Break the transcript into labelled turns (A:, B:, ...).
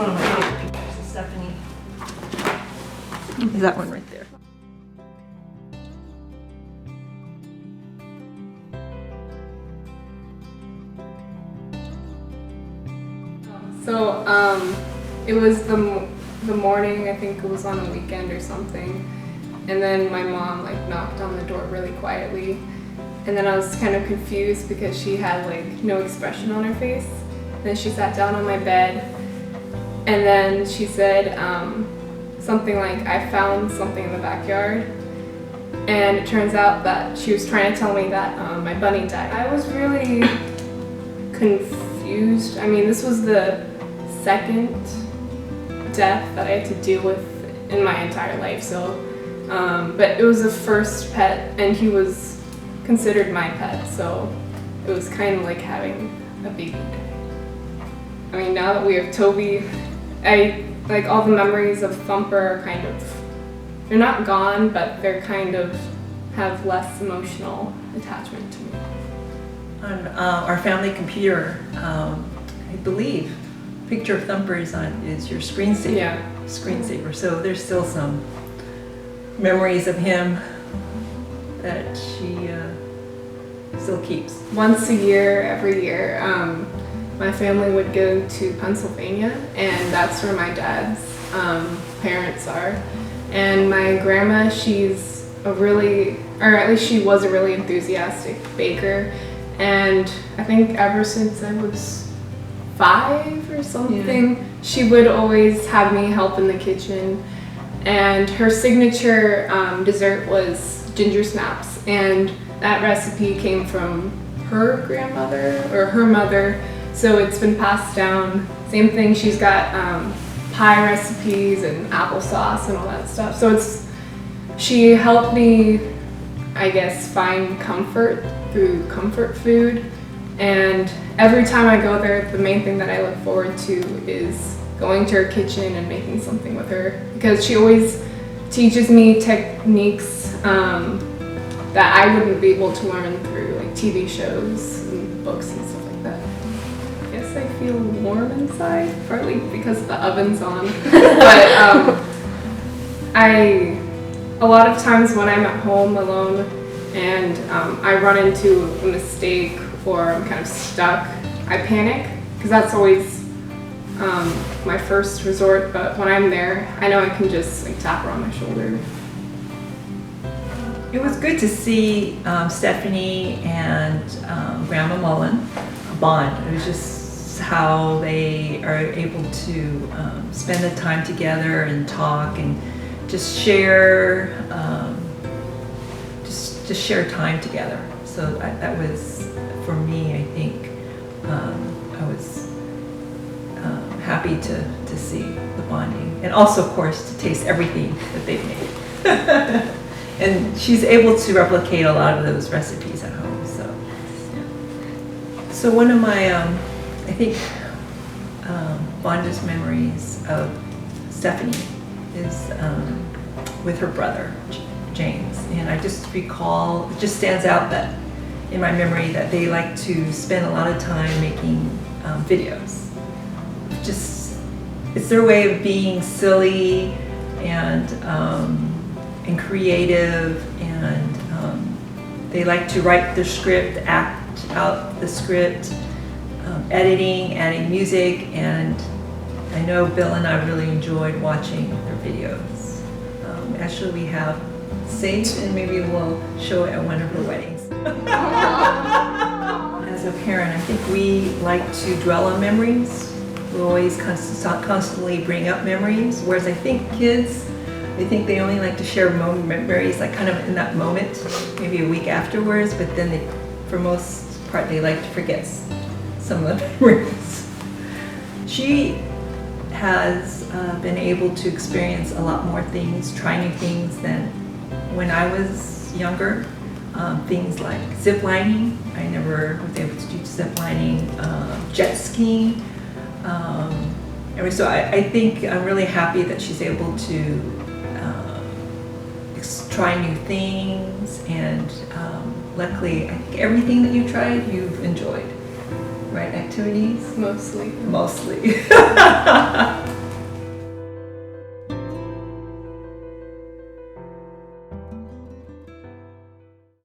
A: one of my favorite pictures of Stephanie. Is that one right there.
B: So it was the morning, I think it was on a weekend or something, and then my mom like knocked on the door really quietly, and then I was kind of confused because she had like no expression on her face. And then she sat down on my bed, and then she said something like, "I found something in the backyard," and it turns out that she was trying to tell me that my bunny died. I was really confused. I mean, this was the second death that I had to deal with in my entire life, so but it was the first pet, and he was considered my pet, so it was kind of like having a baby. I mean, now that we have Toby, I like all the memories of Thumper are kind of, they're not gone, but they're kind of have less emotional attachment to me.
A: On our family computer, I believe, picture of Thumper is your screensaver.
B: Yeah.
A: Screensaver. So there's still some memories of him that she still keeps.
B: Once a year, every year, my family would go to Pennsylvania, and that's where my dad's parents are. And my grandma, she's a really, or at least she was a really enthusiastic baker. And I think ever since I was 5 or something, yeah, she would always have me help in the kitchen. And her signature dessert was ginger snaps, and that recipe came from her grandmother or her mother, so it's been passed down. Same thing, she's got pie recipes and applesauce and all that stuff. So she helped me, I guess, find comfort through comfort food. And every time I go there, the main thing that I look forward to is going to her kitchen and making something with her, because she always teaches me techniques that I wouldn't be able to learn through like TV shows and books and stuff like that. I guess I feel warm inside, partly because the oven's on. But a lot of times when I'm at home alone and I run into a mistake or I'm kind of stuck, I panic, because that's always my first resort. But when I'm there, I know I can just like tap her on my shoulder.
A: It was good to see Stephanie and Grandma Mullen bond. It was just how they are able to spend the time together and talk and just share, just share time together. So that was, for me, I think, I was happy to see the bonding, and also, of course, to taste everything that they've made. And she's able to replicate a lot of those recipes at home. So one of my, I think, fondest memories of Stephanie is with her brother, James. And I just recall, it just stands out that in my memory that they like to spend a lot of time making videos. Just, it's their way of being silly and creative, and they like to write the script, act out the script, editing, adding music, and I know Bill and I really enjoyed watching their videos. Actually, we have saved, and maybe we'll show it at one of her weddings. As a parent, I think we like to dwell on memories. We always constantly bring up memories, whereas I think kids, I think they only like to share memories like kind of in that moment, maybe a week afterwards, but then they, for most part, they like to forget some of the memories. She has been able to experience a lot more things, try new things than when I was younger. Things like zip lining. I never was able to do zip lining, jet skiing. So I think I'm really happy that she's able to try new things, and luckily I think everything that you tried you've enjoyed, right? Activities?
B: Mostly.
A: Mostly.